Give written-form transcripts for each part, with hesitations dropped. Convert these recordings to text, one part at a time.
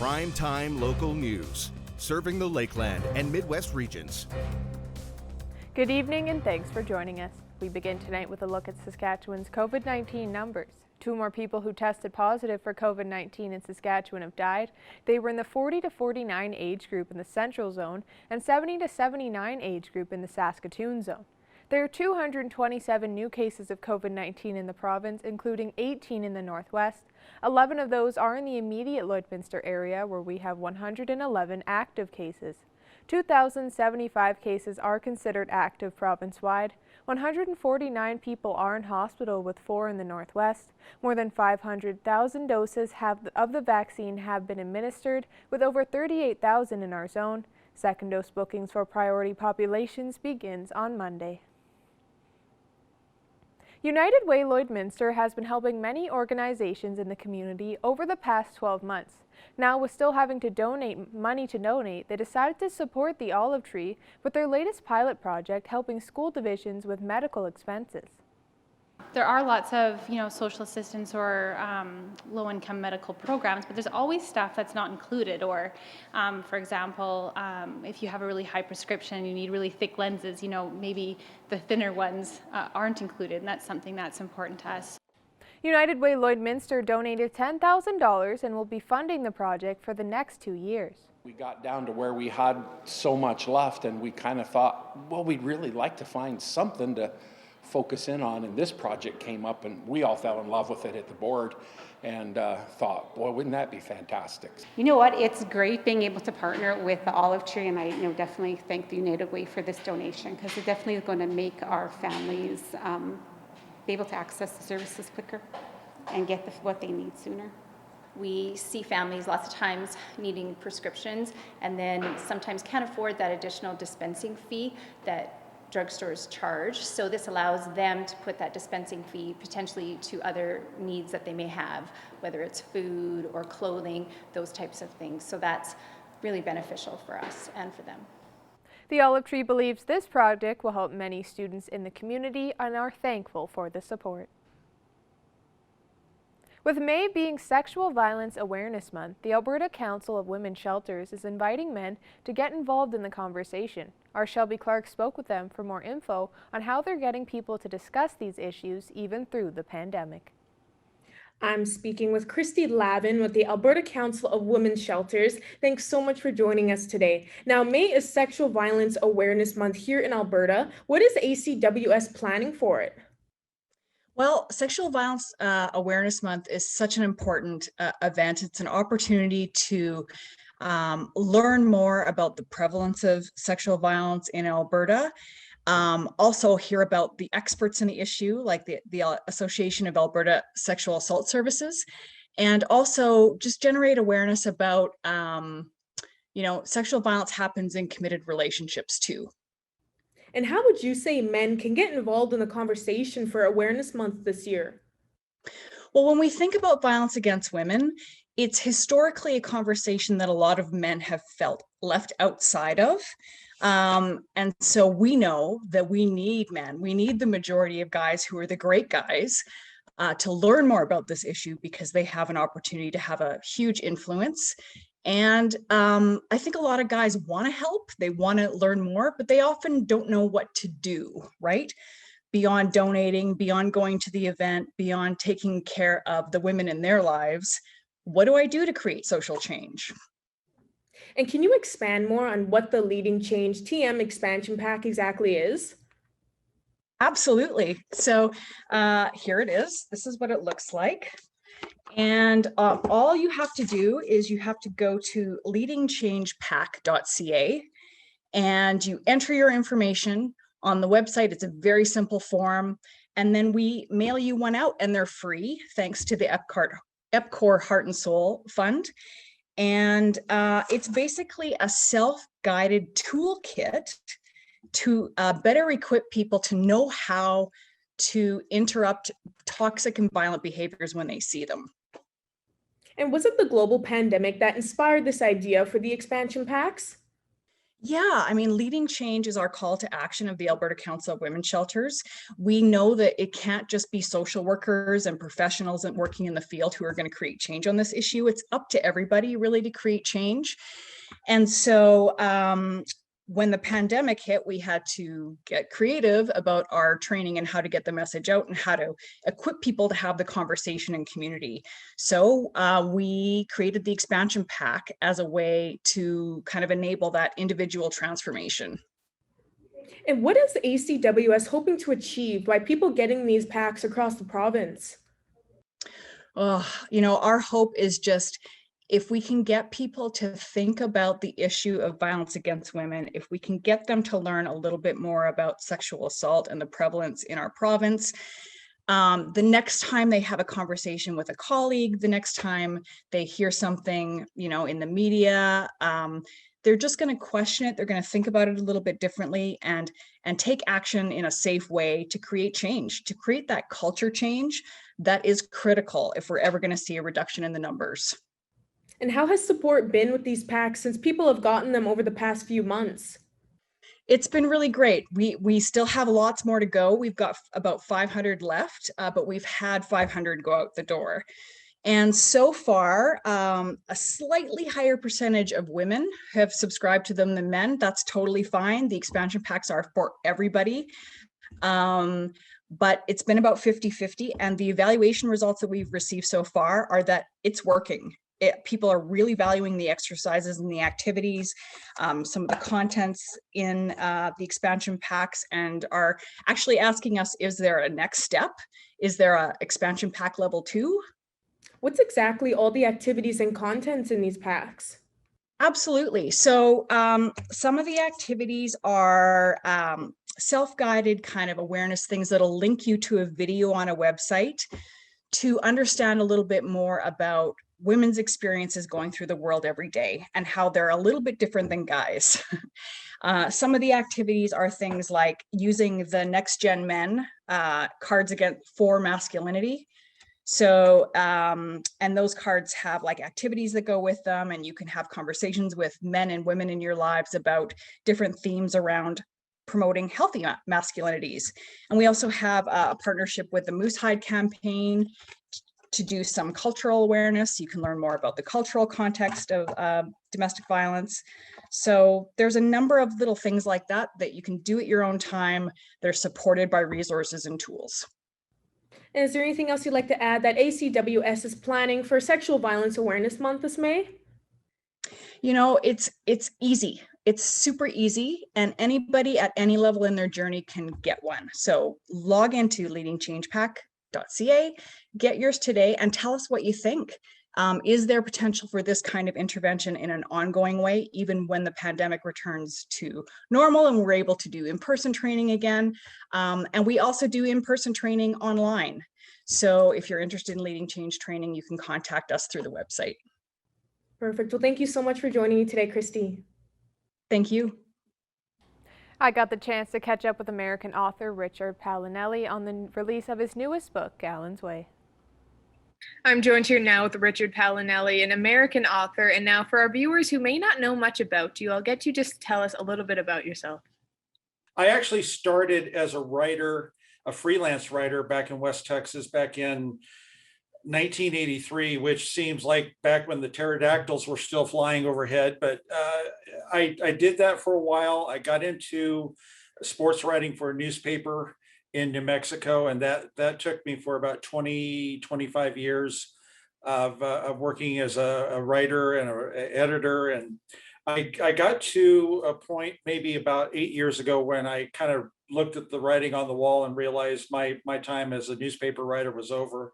Primetime local news, serving the Lakeland and Midwest regions. Good evening and thanks for joining us. We begin tonight with a look at Saskatchewan's COVID-19 numbers. 2 more people who tested positive for COVID-19 in Saskatchewan have died. They were in the 40 to 49 age group in the Central Zone and 70 to 79 age group in the Saskatoon Zone. There are 227 new cases of COVID-19 in the province, including 18 in the Northwest. 11 of those are in the immediate Lloydminster area, where we have 111 active cases. 2,075 cases are considered active province-wide. 149 people are in hospital, with 4 in the Northwest. More than 500,000 doses of the vaccine have been administered, with over 38,000 in our zone. Second dose bookings for priority populations begins on Monday. United Way Lloydminster has been helping many organizations in the community over the past 12 months. Now, with still having to donate money to donate, they decided to support the olive tree with their latest pilot project, helping school divisions with medical expenses. There are lots of, social assistance or low-income medical programs, but there's always stuff that's not included. Or, for example, if you have a really high prescription, you need really thick lenses, maybe the thinner ones aren't included, and that's something that's important to us. United Way Lloydminster donated $10,000 and will be funding the project for the next 2 years. We got down to where we had so much left, and we kind of thought, well, we'd really like to find something to focus in on, and this project came up, and we all fell in love with it at the board and thought, boy, wouldn't that be fantastic. You know what, it's great being able to partner with the olive tree, and I definitely thank the United Way for this donation, because it definitely is going to make our families be able to access the services quicker and get what they need sooner. We see families lots of times needing prescriptions and then sometimes can't afford that additional dispensing fee that drugstores charge. So this allows them to put that dispensing fee potentially to other needs that they may have, whether it's food or clothing, those types of things. So that's really beneficial for us and for them. The Olive Tree believes this project will help many students in the community and are thankful for the support. With May being Sexual Violence Awareness Month, the Alberta Council of Women's Shelters is inviting men to get involved in the conversation. Our Shelby Clark spoke with them for more info on how they're getting people to discuss these issues even through the pandemic. I'm speaking with Christy Lavin with the Alberta Council of Women's Shelters. Thanks so much for joining us today. Now, May is Sexual Violence Awareness Month here in Alberta. What is ACWS planning for it? Well, Sexual Violence Awareness Month is such an important event. It's an opportunity to learn more about the prevalence of sexual violence in Alberta. Also hear about the experts in the issue, like the Association of Alberta Sexual Assault Services, and also just generate awareness about, sexual violence happens in committed relationships too. And how would you say men can get involved in the conversation for Awareness Month this year? Well, when we think about violence against women, it's historically a conversation that a lot of men have felt left outside of. And so we know that we need men. We need the majority of guys who are the great guys to learn more about this issue, because they have an opportunity to have a huge influence. And I think a lot of guys want to help, they want to learn more, but they often don't know what to do, right? Beyond donating, beyond going to the event, beyond taking care of the women in their lives, what do I do to create social change? And can you expand more on what the Leading Change TM expansion pack exactly is? Absolutely. So here it is. This is what it looks like. And all you have to do is you have to go to leadingchangepack.ca and you enter your information on the website. It's a very simple form. And then we mail you one out, and they're free thanks to the EPCOR Heart and Soul Fund. And it's basically a self-guided toolkit to better equip people to know how to interrupt toxic and violent behaviors when they see them. And was it the global pandemic that inspired this idea for the expansion packs? Yeah, I mean, leading change is our call to action of the Alberta Council of Women's Shelters. We know that it can't just be social workers and professionals and working in the field who are going to create change on this issue. It's up to everybody really to create change. And so when the pandemic hit, we had to get creative about our training and how to get the message out and how to equip people to have the conversation in community. So we created the expansion pack as a way to kind of enable that individual transformation. And what is ACWS hoping to achieve by people getting these packs across the province? You know, our hope is just if we can get people to think about the issue of violence against women, if we can get them to learn a little bit more about sexual assault and the prevalence in our province, the next time they have a conversation with a colleague, the next time they hear something, you know, in the media, they're just going to question it. They're going to think about it a little bit differently and take action in a safe way to create change, to create that culture change that is critical if we're ever going to see a reduction in the numbers. And how has support been with these packs since people have gotten them over the past few months? It's been really great. We still have lots more to go. We've got about 500 left, but we've had 500 go out the door. And so far, a slightly higher percentage of women have subscribed to them than men. That's totally fine. The expansion packs are for everybody. But it's been about 50-50. And the evaluation results that we've received so far are that it's working. People are really valuing the exercises and the activities, some of the contents in the expansion packs, and are actually asking us, is there a next step? Is there a expansion pack level 2? What's exactly all the activities and contents in these packs? Absolutely. So some of the activities are self-guided kind of awareness things that'll link you to a video on a website to understand a little bit more about women's experiences going through the world every day and how they're a little bit different than guys. Some of the activities are things like using the Next Gen Men cards for masculinity. So, and those cards have like activities that go with them, and you can have conversations with men and women in your lives about different themes around promoting healthy masculinities. And we also have a partnership with the Moose Hide campaign to do some cultural awareness. You can learn more about the cultural context of domestic violence. So there's a number of little things like that that you can do at your own time. They're supported by resources and tools. And is there anything else you'd like to add that ACWS is planning for Sexual Violence Awareness Month this May? You know, it's easy. It's super easy, and anybody at any level in their journey can get one. So log into leadingchangepack.ca, get yours today, and tell us what you think. Is there potential for this kind of intervention in an ongoing way, even when the pandemic returns to normal and we're able to do in-person training again? And we also do in-person training online. So if you're interested in leading change training, you can contact us through the website. Perfect. Well, thank you so much for joining me today, Christy. Thank you. I got the chance to catch up with American author Richard Palinelli on the release of his newest book, Gallen's Way. I'm joined here now with Richard Palinelli, an American author. And now for our viewers who may not know much about you, I'll get you just to tell us a little bit about yourself. I actually started as a writer, a freelance writer back in West Texas back in 1983, which seems like back when the pterodactyls were still flying overhead. But I did that for a while. I got into sports writing for a newspaper in New Mexico, and that took me for about 25 years of working as a writer and an editor. And I got to a point maybe about 8 years ago when I kind of looked at the writing on the wall and realized my time as a newspaper writer was over.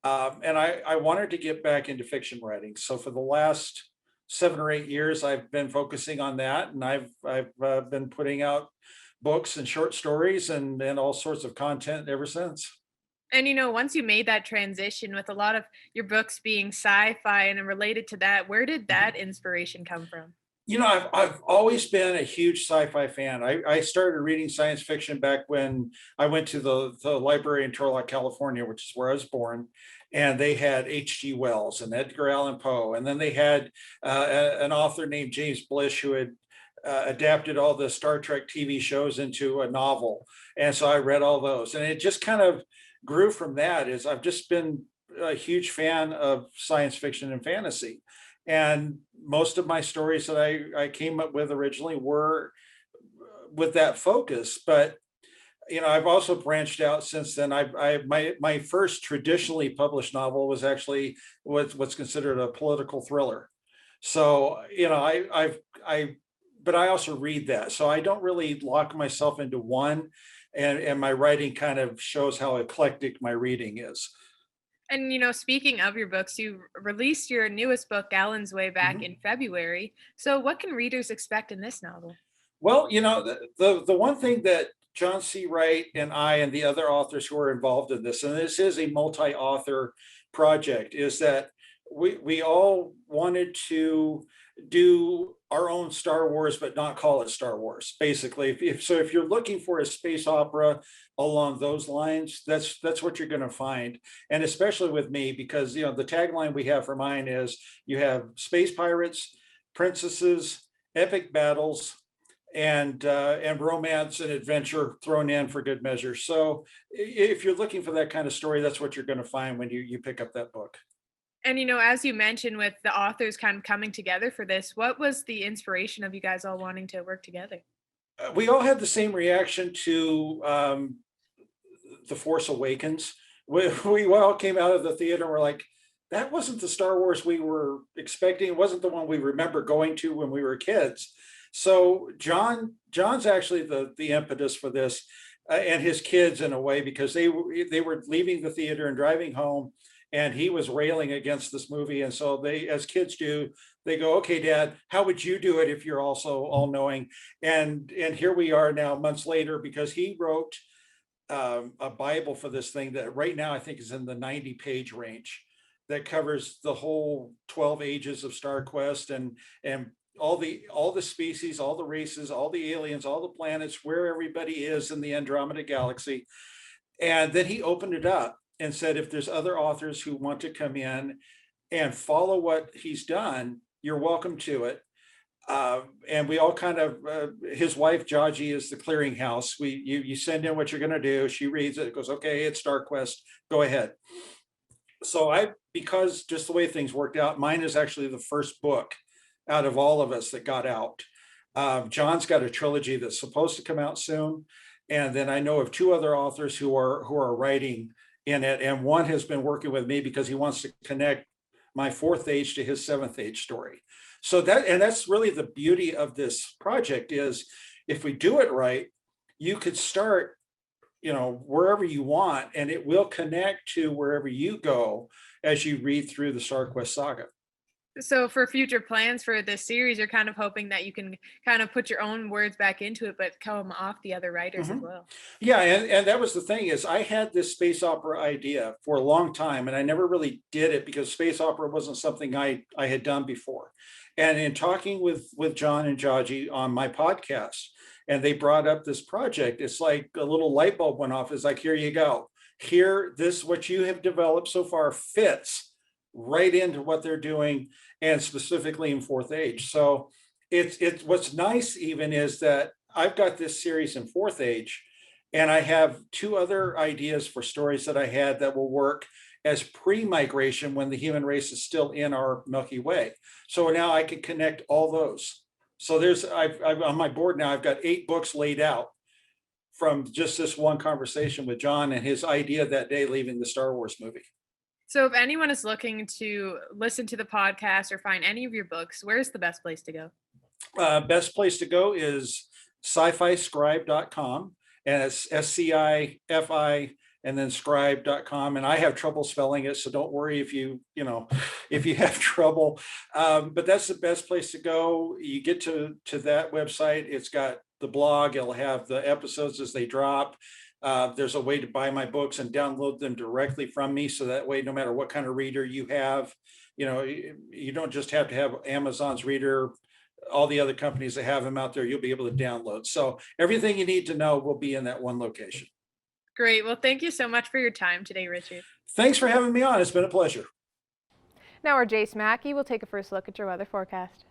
And I wanted to get back into fiction writing. So for the last 7 or 8 years, I've been focusing on that, and I've been putting out books and short stories and all sorts of content ever since. And you know, once you made that transition with a lot of your books being sci-fi and related to that, where did that inspiration come from? You know, I've always been a huge sci-fi fan. I started reading science fiction back when I went to the library in Turlock, California, which is where I was born. And they had H.G. Wells and Edgar Allan Poe. And then they had an author named James Blish who had adapted all the Star Trek TV shows into a novel. And so I read all those, and it just kind of grew from that. Is I've just been a huge fan of science fiction and fantasy. And most of my stories that I came up with originally were with that focus. But I've also branched out since then. My first traditionally published novel was actually what's considered a political thriller. So but I also read that. So I don't really lock myself into one, and my writing kind of shows how eclectic my reading is. And speaking of your books, you released your newest book, Alan's Way, back in February. So what can readers expect in this novel? Well, the one thing that John C. Wright and I and the other authors who are involved in this, and this is a multi-author project, is that we all wanted to do our own Star Wars, but not call it Star Wars. Basically, if you're looking for a space opera along those lines, that's what you're going to find. And especially with me, because the tagline we have for mine is you have space pirates, princesses, epic battles, and romance and adventure thrown in for good measure. So if you're looking for that kind of story, that's what you're going to find when you pick up that book. And as you mentioned, with the authors kind of coming together for this, what was the inspiration of you guys all wanting to work together? We all had the same reaction to The Force Awakens. We all came out of the theater and were like, that wasn't the Star Wars we were expecting. It wasn't the one we remember going to when we were kids. So John's actually the impetus for this, and his kids in a way, because they were leaving the theater and driving home, and he was railing against this movie. And so they, as kids do, they go, okay, Dad, how would you do it if you're also all knowing? And here we are now months later, because he wrote a Bible for this thing that right now I think is in the 90-page range, that covers the whole 12 ages of Star Quest and all the species, all the races, all the aliens, all the planets, where everybody is in the Andromeda galaxy. And then he opened it up and said, if there's other authors who want to come in and follow what he's done, you're welcome to it. And we all kind of, his wife, Jaji, is the clearinghouse. You send in what you're going to do. She reads it, goes, okay, it's Star Quest, go ahead. So because just the way things worked out, mine is actually the first book out of all of us that got out. John's got a trilogy that's supposed to come out soon. And then I know of two other authors who are writing in it. And one has been working with me because he wants to connect my fourth age to his seventh age story. So that's really the beauty of this project, is if we do it right, you could start, wherever you want, and it will connect to wherever you go as you read through the Star Quest saga. So for future plans for this series, you're kind of hoping that you can kind of put your own words back into it, but come off the other writers as well. Yeah, and that was the thing, is I had this space opera idea for a long time, and I never really did it because space opera wasn't something I had done before. And in talking with John and Jaji on my podcast, and they brought up this project, it's like a little light bulb went off. It's like, here you go. Here, what you have developed so far fits right into what they're doing, and specifically in fourth age. So it's what's nice even is that I've got this series in fourth age, and I have two other ideas for stories that I had that will work as pre-migration when the human race is still in our Milky Way. So now I can connect all those. So I've on my board now, I've got 8 books laid out from just this one conversation with John and his idea that day leaving the Star Wars movie. So if anyone is looking to listen to the podcast or find any of your books, where's the best place to go? Best place to go is sci-fi-scribe.com, and it's SCIFI and then scribe.com. And I have trouble spelling it, so don't worry if you have trouble. But that's the best place to go. You get to that website. It's got the blog. It'll have the episodes as they drop. There's a way to buy my books and download them directly from me. So that way, no matter what kind of reader you have, you don't just have to have Amazon's reader, all the other companies that have them out there, you'll be able to download. So everything you need to know will be in that one location. Great. Well, thank you so much for your time today, Richard. Thanks for having me on. It's been a pleasure. Now our Jace Mackey will take a first look at your weather forecast.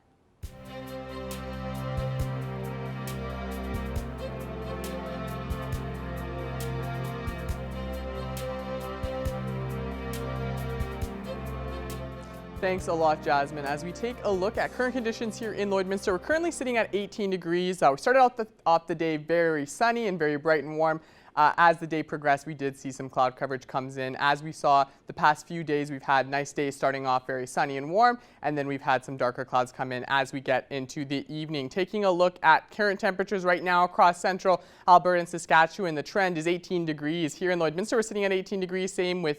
Thanks a lot, Jasmine. As we take a look at current conditions here in Lloydminster, we're currently sitting at 18 degrees. We started off the day very sunny and very bright and warm. As the day progressed, we did see some cloud coverage comes in. As we saw the past few days, we've had nice days starting off very sunny and warm, and then we've had some darker clouds come in as we get into the evening. Taking a look at current temperatures right now across central Alberta and Saskatchewan, the trend is 18 degrees. Here in Lloydminster, we're sitting at 18 degrees, same with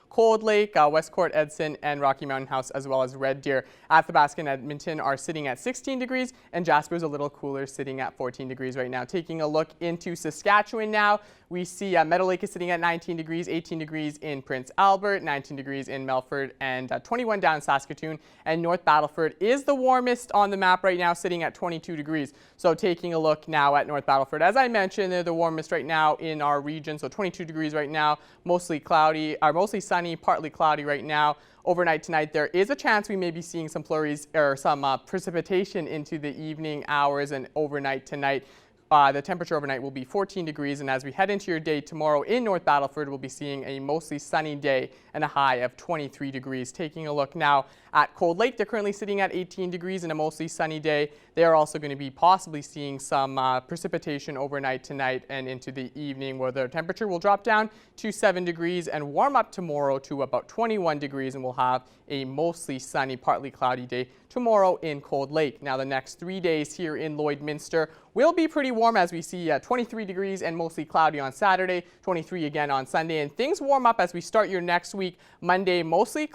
Cold Lake, Westcourt, Edson, and Rocky Mountain House, as well as Red Deer. Athabasca and Edmonton are sitting at 16 degrees, and Jasper's a little cooler, sitting at 14 degrees right now. Taking a look into Saskatchewan now, we see Meadow Lake is sitting at 19 degrees, 18 degrees in Prince Albert, 19 degrees in Melfort, and 21 down in Saskatoon. And North Battleford is the warmest on the map right now, sitting at 22 degrees. So taking a look now at North Battleford, as I mentioned, they're the warmest right now in our region. So 22 degrees right now, mostly cloudy, mostly sunny, partly cloudy right now. Overnight tonight, there is a chance we may be seeing some flurries or some precipitation into the evening hours and overnight tonight. The temperature overnight will be 14 degrees, and as we head into your day tomorrow in North Battleford, we'll be seeing a mostly sunny day and a high of 23 degrees. Taking a look now at Cold Lake, they're currently sitting at 18 degrees and a mostly sunny day. They are also going to be possibly seeing some precipitation overnight tonight and into the evening, where the temperature will drop down to 7 degrees and warm up tomorrow to about 21 degrees, and we'll have a mostly sunny, partly cloudy day tomorrow in Cold Lake. Now, the next 3 days here in Lloydminster will be pretty warm, as we see 23 degrees and mostly cloudy on Saturday, 23 again on Sunday, and things warm up as we start your next week. Monday, mostly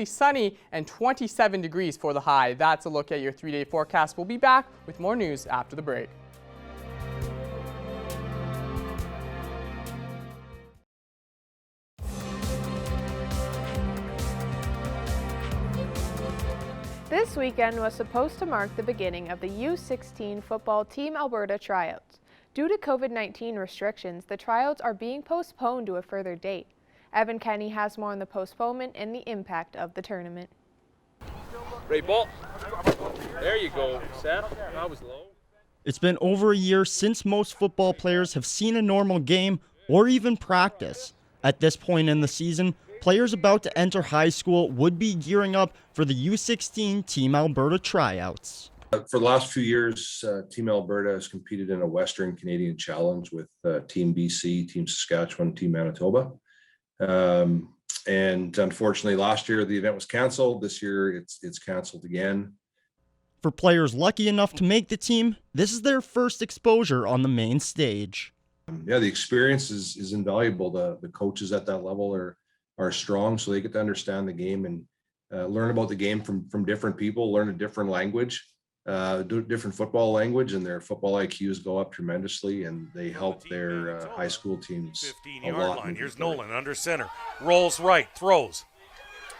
sunny and 27 degrees for the high. That's a look at your 3-day forecast. We'll be back with more news after the break. This weekend was supposed to mark the beginning of the U16 football Team Alberta tryouts. Due to COVID-19 restrictions, the tryouts are being postponed to a further date. Evan Kenny has more on the postponement and the impact of the tournament. Ready, ball. There you go. Set. That was low. It's been over a year since most football players have seen a normal game or even practice. At this point in the season, players about to enter high school would be gearing up for the U16 Team Alberta tryouts. For the last few years, Team Alberta has competed in a Western Canadian Challenge with Team BC, Team Saskatchewan, Team Manitoba. And unfortunately, last year the event was canceled. This year it's canceled again. For players lucky enough to make the team, this is their first exposure on the main stage. Yeah, the experience is invaluable. The coaches at that level are strong, so they get to understand the game and learn about the game from different people, learn a different language, different football language, and their football IQs go up tremendously, and they help their high school teams 15-yard line. Here's Nolan under center, rolls right, throws.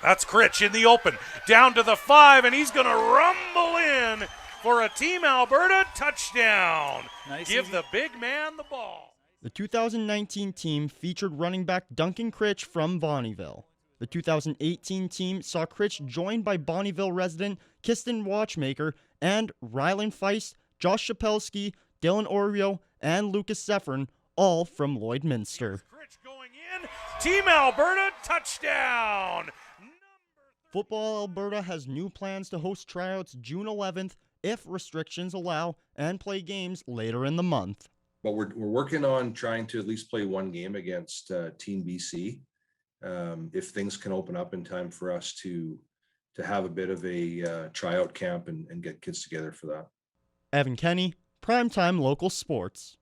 That's Critch in the open, down to the 5, and he's going to rumble in for a Team Alberta touchdown. Nice. Give the big man the ball. The 2019 team featured running back Duncan Critch from Bonnyville. The 2018 team saw Critch joined by Bonnyville resident Kiston Watchmaker and Rylan Feist, Josh Shapelski, Dylan Oreo, and Lucas Seffern, all from Lloydminster. Critch going in, Team Alberta touchdown. Football Alberta has new plans to host tryouts June 11th if restrictions allow, and play games later in the month. But we're working on trying to at least play one game against Team BC. If things can open up in time for us to have a bit of a tryout camp and get kids together for that. Evan Kenny, Primetime Local Sports.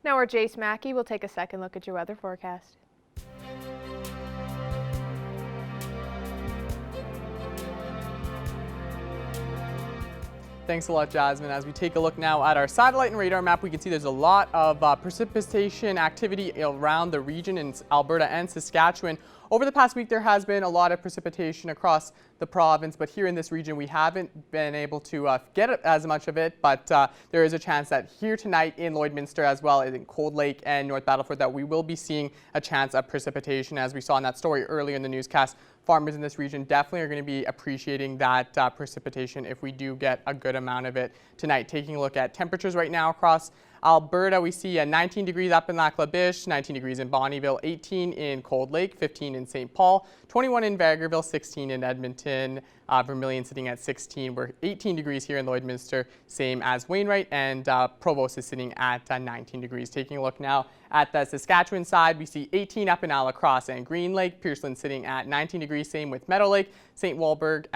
Now our Jace Mackey will take a second look at your weather forecast. Thanks a lot, Jasmine. As we take a look now at our satellite and radar map, we can see there's a lot of precipitation activity around the region in Alberta and Saskatchewan. Over the past week, there has been a lot of precipitation across the province, but here in this region, we haven't been able to get as much of it, but there is a chance that here tonight in Lloydminster, as well as in Cold Lake and North Battleford, that we will be seeing a chance of precipitation. As we saw in that story earlier in the newscast, farmers in this region definitely are going to be appreciating that precipitation if we do get a good amount of it tonight. Taking a look at temperatures right now across Alberta, we see 19 degrees up in Lac La Biche, 19 degrees in Bonnyville, 18 in Cold Lake, 15 in St. Paul, 21 in Vegreville, 16 in Edmonton, Vermilion sitting at 16. We're 18 degrees here in Lloydminster, same as Wainwright, and Provost is sitting at 19 degrees. Taking a look now at the Saskatchewan side, we see 18 up in Alacross and Green Lake, Pearceland sitting at 19 degrees, same with Meadow Lake, St. Walburg,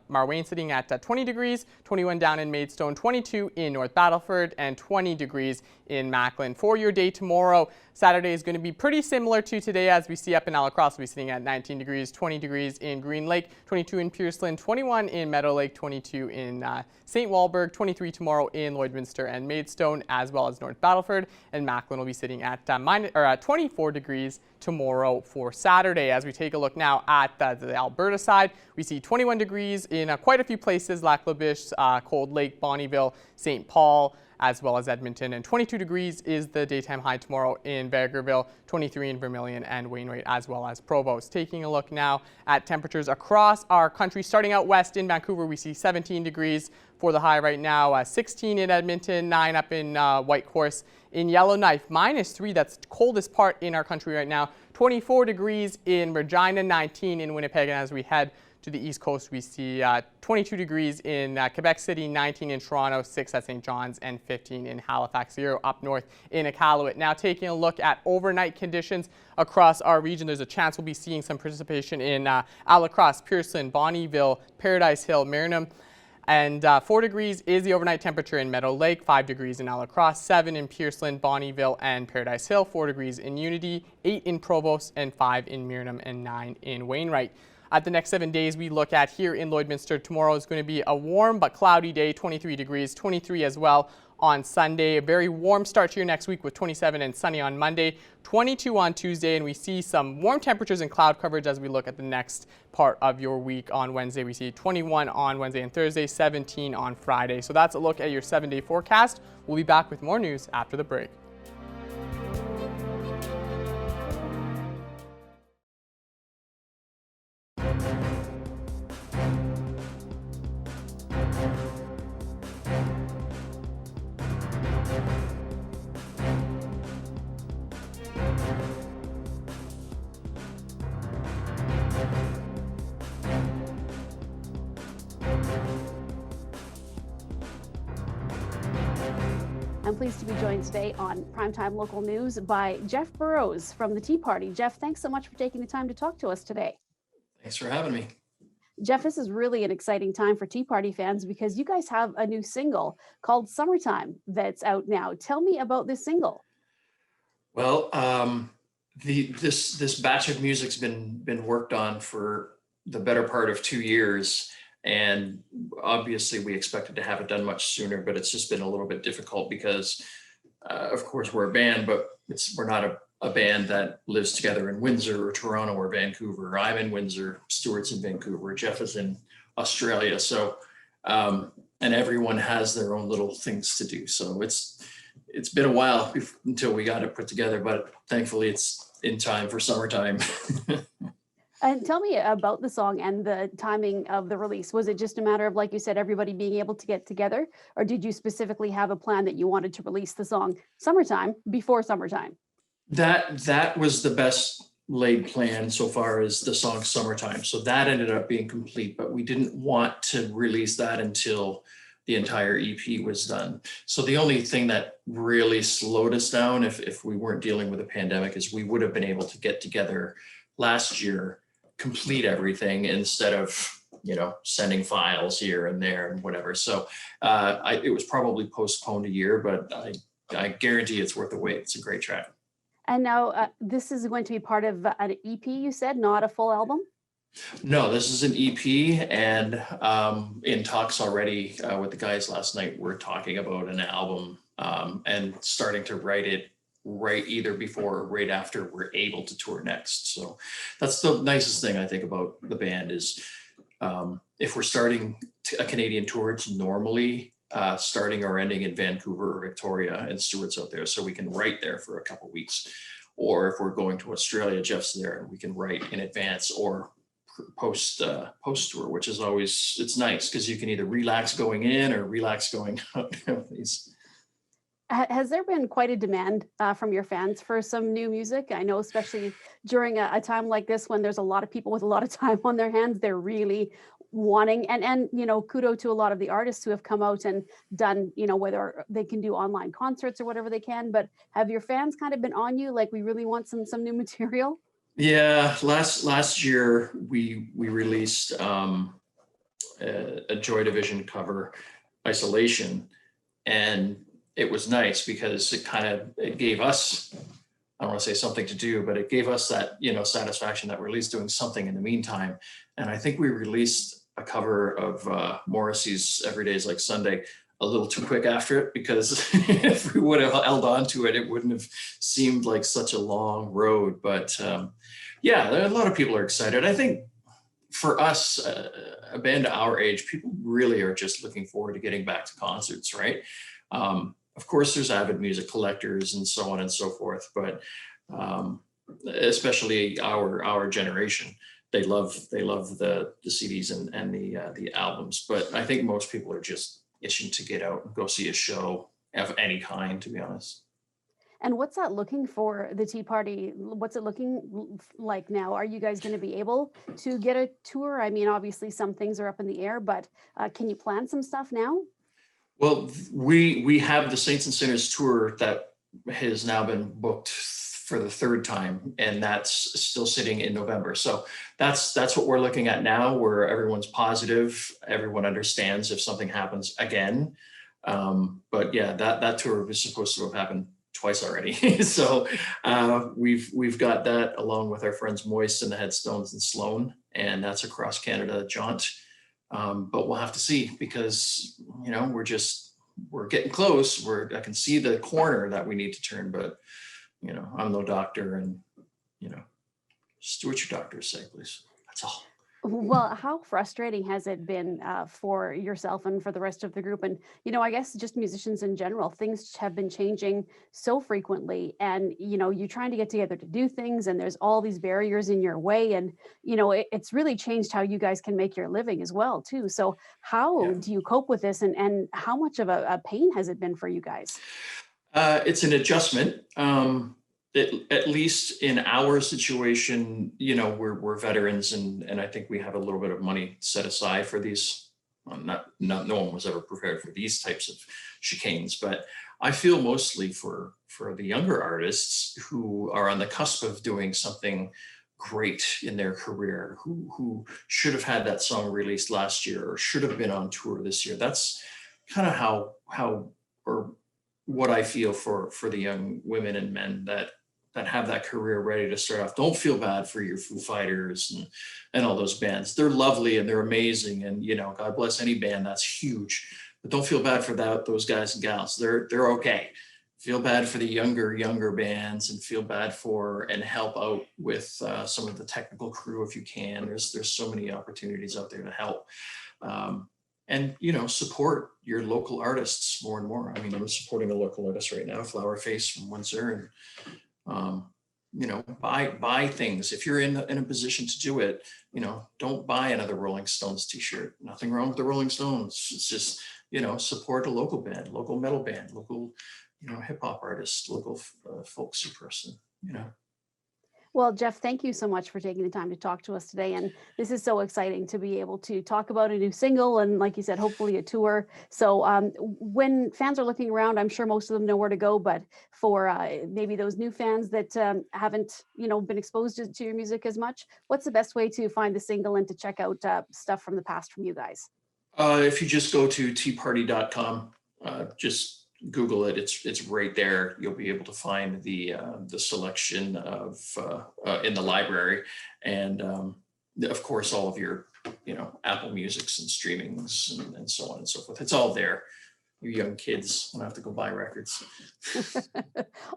Marwayne sitting at 20 degrees, 21 down in Maidstone, 22 in North Battleford, and 20 degrees in Macklin. For your day tomorrow, Saturday is going to be pretty similar to today, as we see up in Alacross. We'll be sitting at 19 degrees, 20 degrees in Green Lake, 22 in Pearceland, 21 in Meadow Lake, 22 in St. Walburg, 23 tomorrow in Lloydminster and Maidstone, as well as North Battleford, and Macklin will be sitting at 24 degrees tomorrow for Saturday. As we take a look now at the Alberta side, we see 21 degrees in quite a few places: Lac La Biche, Cold Lake, Bonnyville, St. Paul, as well as Edmonton, and 22 degrees is the daytime high tomorrow in Vegreville, 23 in Vermilion and Wainwright, as well as Provost. Taking a look now at temperatures across our country, starting out west in Vancouver, we see 17 degrees for the high right now, 16 in Edmonton, 9 up in Whitehorse. In Yellowknife, -3, that's the coldest part in our country right now, 24 degrees in Regina, 19 in Winnipeg, and as we head to the east coast, we see 22 degrees in Quebec City, 19 in Toronto, 6 at St. John's, and 15 in Halifax, 0 up north in Iqaluit. Now taking a look at overnight conditions across our region, there's a chance we'll be seeing some precipitation in Alacross, Pearceland, Bonnyville, Paradise Hill, Marinum. And 4 degrees is the overnight temperature in Meadow Lake, 5 degrees in Alacross, 7 in Pearceland, Bonnyville, and Paradise Hill, 4 degrees in Unity, 8 in Provost, and 5 in Marinum, and 9 in Wainwright. At the next 7 days we look at here in Lloydminster, tomorrow is going to be a warm but cloudy day, 23 degrees, 23 as well on Sunday. A very warm start to your next week with 27 and sunny on Monday, 22 on Tuesday, and we see some warm temperatures and cloud coverage as we look at the next part of your week. On Wednesday, we see 21 on Wednesday and Thursday, 17 on Friday. So that's a look at your 7-day forecast. We'll be back with more news after the break. I'm pleased to be joined today on Primetime Local News by Jeff Burrows from the Tea Party. Jeff, thanks so much for taking the time to talk to us today. Thanks for having me. Jeff, this is really an exciting time for Tea Party fans because you guys have a new single called Summertime that's out now. Tell me about this single. Well, this batch of music's been worked on for the better part of 2 years. And obviously we expected to have it done much sooner, but it's just been a little bit difficult because, of course, we're a band, but we're not a band that lives together in Windsor or Toronto or Vancouver. I'm in Windsor, Stuart's in Vancouver, Jeff is in Australia. So, and everyone has their own little things to do. So it's been a while until we got it put together, but thankfully it's in time for summertime. And tell me about the song and the timing of the release. Was it just a matter of, like you said, everybody being able to get together? Or did you specifically have a plan that you wanted to release the song Summertime before summertime? That was the best laid plan so far as the song Summertime. So that ended up being complete, but we didn't want to release that until the entire EP was done. So the only thing that really slowed us down if we weren't dealing with a pandemic is we would have been able to get together last year, complete everything instead of, sending files here and there and whatever. So it was probably postponed a year, but I guarantee it's worth the wait. It's a great track. And now this is going to be part of an EP, you said, not a full album? No, this is an EP, and in talks already with the guys last night, we're talking about an album and starting to write it right either before or right after we're able to tour next. So that's the nicest thing I think about the band is if we're starting a Canadian tour, it's normally starting or ending in Vancouver or Victoria, and Stuart's out there, so we can write there for a couple of weeks. Or if we're going to Australia, Jeff's there and we can write in advance or post tour, which is always, it's nice because you can either relax going in or relax going out. Has there been quite a demand from your fans for some new music? I know, especially during a time like this when there's a lot of people with a lot of time on their hands, they're really wanting, and kudo to a lot of the artists who have come out and done, whether they can do online concerts or whatever they can, but have your fans kind of been on you, like, we really want some new material? Yeah, last year we released a Joy Division cover, Isolation, and it was nice because it gave us, I don't want to say something to do, but it gave us that, satisfaction that we're at least doing something in the meantime. And I think we released a cover of Morrissey's Every Day's Like Sunday a little too quick after it, because if we would have held on to it, it wouldn't have seemed like such a long road. But yeah, a lot of people are excited. I think for us, a band our age, people really are just looking forward to getting back to concerts, right? Of course, there's avid music collectors and so on and so forth, but especially our generation, they love the CDs and the albums. But I think most people are just itching to get out and go see a show of any kind, to be honest. And what's that looking for the Tea Party? What's it looking like now? Are you guys going to be able to get a tour? I mean, obviously some things are up in the air, but can you plan some stuff now? Well, we have the Saints and Sinners tour that has now been booked for the third time, and that's still sitting in November. So that's what we're looking at now, where everyone's positive, everyone understands if something happens again. But yeah, that tour was supposed to have happened twice already. So we've got that along with our friends Moist and the Headstones and Sloan, and that's across Canada jaunt. But we'll have to see, because we're getting close. I can see the corner that we need to turn, but I'm no doctor, and just do what your doctors say, please. That's all. Well, how frustrating has it been for yourself and for the rest of the group? And, I guess just musicians in general, things have been changing so frequently, and, you're trying to get together to do things, and there's all these barriers in your way. And, it's really changed how you guys can make your living as well, too. So how do you cope with this, and how much of a pain has it been for you guys? It's an adjustment. At least in our situation, we're veterans, and I think we have a little bit of money set aside for these. No one was ever prepared for these types of chicanes, but I feel mostly for the younger artists who are on the cusp of doing something great in their career, who should have had that song released last year or should have been on tour this year. That's kind of how or what I feel for the young women and men that have that career ready to start off. Don't feel bad for your Foo Fighters and all those bands. They're lovely and they're amazing, and God bless any band that's huge. But don't feel bad for those guys and gals. They're okay. Feel bad for the younger bands, and feel bad for and help out with some of the technical crew if you can. There's so many opportunities out there to help. And support your local artists more and more. I mean, I'm supporting a local artist right now, Flower Face from Windsor, and buy things. If you're in a position to do it, don't buy another Rolling Stones t-shirt. Nothing wrong with the Rolling Stones. It's just, support a local band, local metal band, local, hip hop artist, local folksy person, Well, Jeff, thank you so much for taking the time to talk to us today. And this is so exciting to be able to talk about a new single and, like you said, hopefully a tour. So when fans are looking around, I'm sure most of them know where to go. But for maybe those new fans that haven't, been exposed to your music as much, what's the best way to find the single and to check out stuff from the past from you guys? If you just go to teaparty.com, just Google it. It's right there. You'll be able to find the selection of in the library, and of course all of your Apple Musics and streamings and so on and so forth. It's all there. You young kids don't have to go buy records.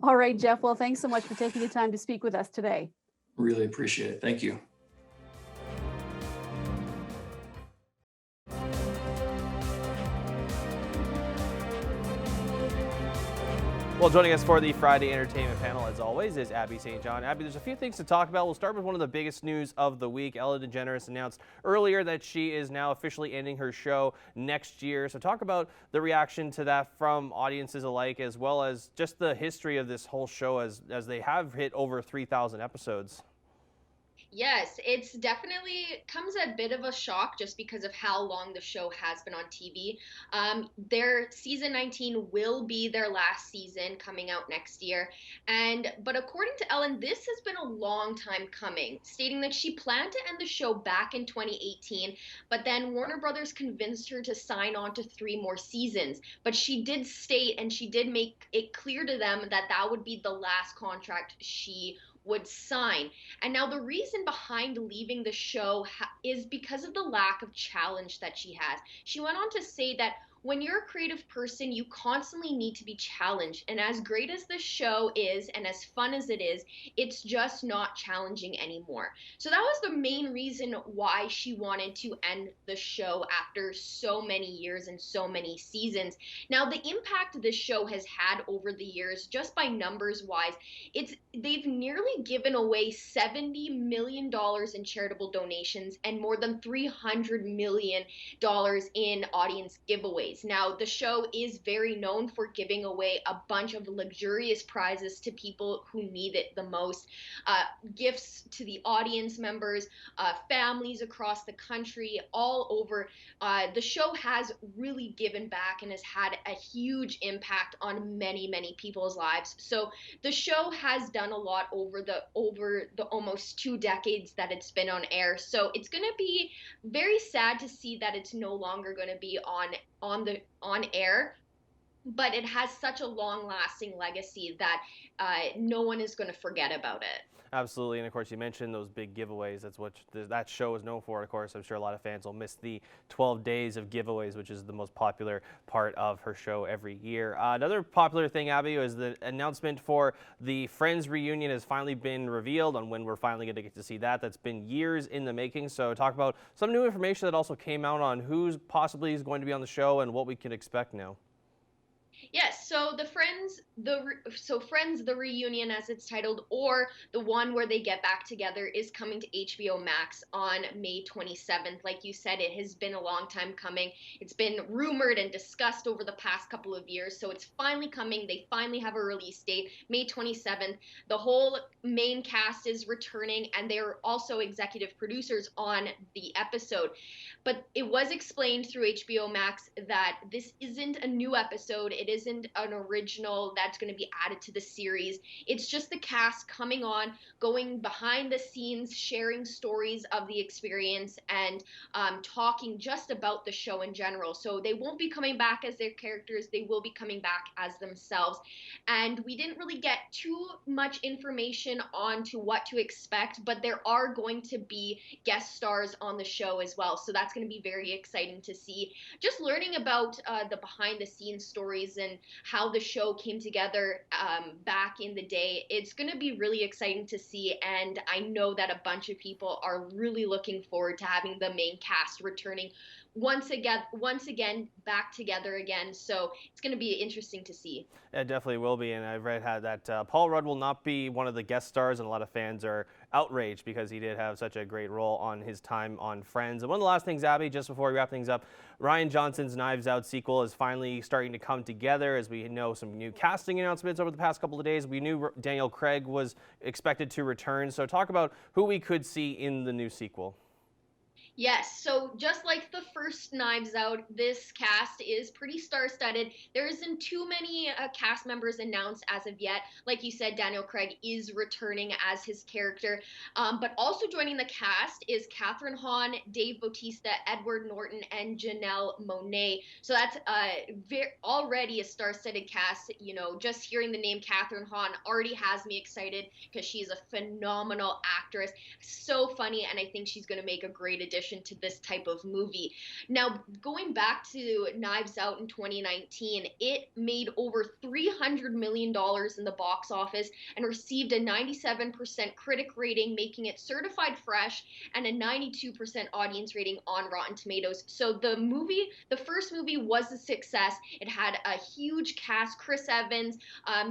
All right, Jeff. Well, thanks so much for taking the time to speak with us today. Really appreciate it. Thank you. Well, joining us for the Friday Entertainment panel, as always, is Abby St. John. Abby, there's a few things to talk about. We'll start with one of the biggest news of the week. Ellen DeGeneres announced earlier that she is now officially ending her show next year. So talk about the reaction to that from audiences alike, as well as just the history of this whole show as they have hit over 3,000 episodes. Yes, it's definitely comes a bit of a shock just because of how long the show has been on TV. Their season 19 will be their last season coming out next year. But according to Ellen, this has been a long time coming, stating that she planned to end the show back in 2018, but then Warner Brothers convinced her to sign on to 3 more seasons. But she did state and she did make it clear to them that that would be the last contract she would sign. And now the reason behind leaving the show is because of the lack of challenge that she has. She went on to say that when you're a creative person, you constantly need to be challenged. And as great as this show is and as fun as it is, it's just not challenging anymore. So that was the main reason why she wanted to end the show after so many years and so many seasons. Now, the impact this show has had over the years, just by numbers wise, they've nearly given away $70 million in charitable donations and more than $300 million in audience giveaways. Now, the show is very known for giving away a bunch of luxurious prizes to people who need it the most, gifts to the audience members, families across the country, all over. The show has really given back and has had a huge impact on many, many people's lives. So the show has done a lot over the almost 2 decades that it's been on air. So it's going to be very sad to see that it's no longer going to be on air, but it has such a long-lasting legacy that no one is going to forget about it. Absolutely, and of course you mentioned those big giveaways. That's what that show is known for. Of course, I'm sure a lot of fans will miss the 12 days of giveaways, which is the most popular part of her show every year. Another popular thing, Abby, is the announcement for the Friends reunion has finally been revealed on when we're finally going to get to see that. That's been years in the making. So talk about some new information that also came out on who's possibly is going to be on the show and what we can expect now. Yes, so Friends, the reunion as it's titled, or the one where they get back together, is coming to HBO Max on May 27th. Like you said, it has been a long time coming. It's been rumored and discussed over the past couple of years, so it's finally coming. They finally have a release date, May 27th. The whole main cast is returning, and they're also executive producers on the episode. But it was explained through HBO Max that this isn't a new episode. It isn't an original that's going to be added to the series. It's just the cast coming on, going behind the scenes, sharing stories of the experience, and talking just about the show in general. So they won't be coming back as their characters. They will be coming back as themselves. And we didn't really get too much information on to what to expect, but there are going to be guest stars on the show as well. So that's going to be very exciting to see. Just learning about the behind the scenes stories and how the show came together back in the day. It's going to be really exciting to see, and I know that a bunch of people are really looking forward to having the main cast returning once again back together again. So it's going to be interesting to see. It definitely will be, and I've read that Paul Rudd will not be one of the guest stars, and a lot of fans are outraged because he did have such a great role on his time on Friends. And one of the last things, Abby, just before we wrap things up, Rian Johnson's Knives Out sequel is finally starting to come together, as we know some new casting announcements over the past couple of days. We knew Daniel Craig was expected to return, so talk about who we could see in the new sequel. Yes, so just like the first Knives Out, this cast is pretty star-studded. There isn't too many cast members announced as of yet. Like you said, Daniel Craig is returning as his character. But also joining the cast is Catherine Hahn, Dave Bautista, Edward Norton, and Janelle Monáe. So that's already a star-studded cast. You know, just hearing the name Catherine Hahn already has me excited because she's a phenomenal actress. So funny, and I think she's going to make a great addition addition to this type of movie. Now, going back to Knives Out in 2019, it made over $300 million in the box office and received a 97% critic rating, making it certified fresh, and a 92% audience rating on Rotten Tomatoes. So the first movie was a success. It had a huge cast: Chris Evans,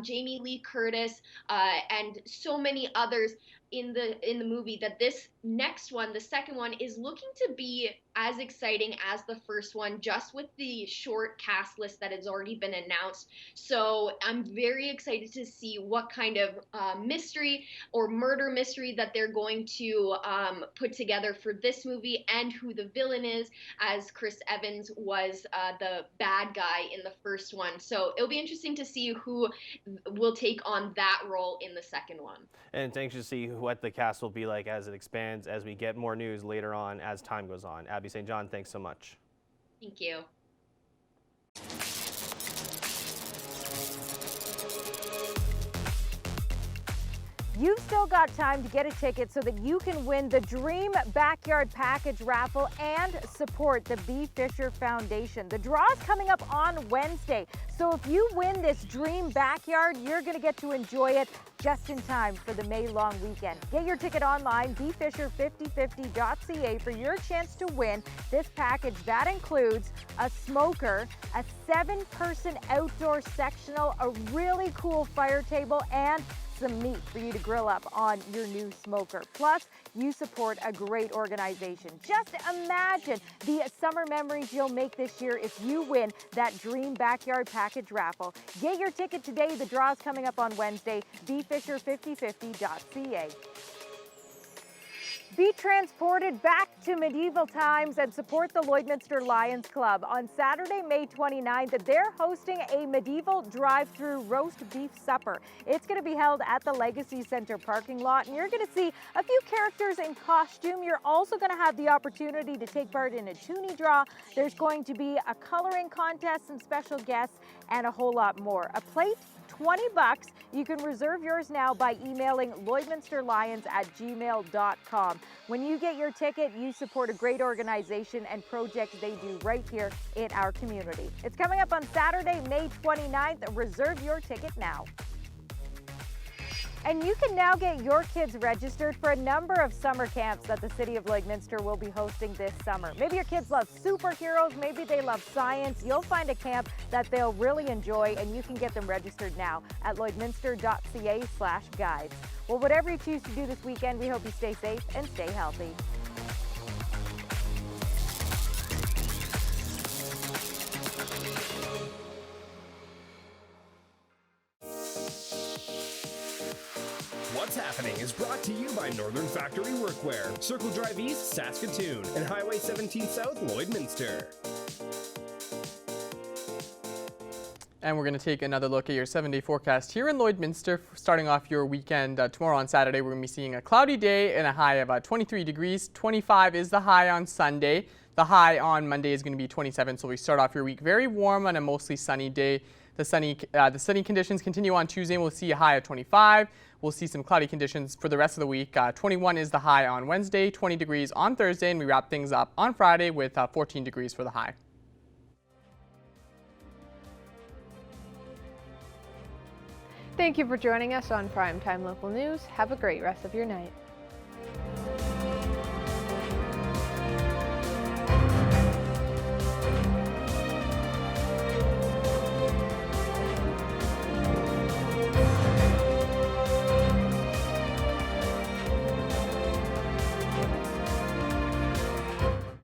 Jamie Lee Curtis, and so many others in the movie, that this next one, the second one, is looking to be as exciting as the first one, just with the short cast list that has already been announced. So I'm very excited to see what kind of mystery or murder mystery that they're going to put together for this movie, and who the villain is, as Chris Evans was the bad guy in the first one. So it'll be interesting to see who will take on that role in the second one. And it's anxious to see what the cast will be like as it expands, as we get more news later on as time goes on. Abby St. John, thanks so much. Thank you. You've still got time to get a ticket so that you can win the Dream Backyard Package raffle and support the B. Fisher Foundation. The draw is coming up on Wednesday, so if you win this Dream Backyard, you're going to get to enjoy it just in time for the May long weekend. Get your ticket online, bfisher5050.ca, for your chance to win this package. That includes a smoker, a 7-person outdoor sectional, a really cool fire table, and some meat for you to grill up on your new smoker. Plus, you support a great organization. Just imagine the summer memories you'll make this year if you win that Dream Backyard Package raffle. Get your ticket today. The draw is coming up on Wednesday. bfisher5050.ca. Be transported back to medieval times and support the Lloydminster Lions Club. On Saturday, May 29th, they're hosting a medieval drive-through roast beef supper. It's going to be held at the Legacy Centre parking lot, and you're going to see a few characters in costume. You're also going to have the opportunity to take part in a toonie draw. There's going to be a coloring contest, some special guests, and a whole lot more. A plate, $20. You can reserve yours now by emailing lloydminsterlions@gmail.com. When you get your ticket, you support a great organization and project they do right here in our community. It's coming up on Saturday, May 29th. Reserve your ticket now. And you can now get your kids registered for a number of summer camps that the City of Lloydminster will be hosting this summer. Maybe your kids love superheroes, maybe they love science. You'll find a camp that they'll really enjoy, and you can get them registered now at lloydminster.ca/guides. Well, whatever you choose to do this weekend, we hope you stay safe and stay healthy. What's Happening is brought to you by Northern Factory Workwear, Circle Drive East, Saskatoon, and Highway 17 South, Lloydminster. And we're going to take another look at your 7-day forecast here in Lloydminster. Starting off your weekend tomorrow on Saturday, we're going to be seeing a cloudy day and a high of 23 degrees. 25 is the high on Sunday. The high on Monday is going to be 27, so we start off your week very warm on a mostly sunny day. The sunny conditions continue on Tuesday, and we'll see a high of 25. We'll see some cloudy conditions for the rest of the week. 21 is the high on Wednesday, 20 degrees on Thursday, and we wrap things up on Friday with 14 degrees for the high. Thank you for joining us on Primetime Local News. Have a great rest of your night.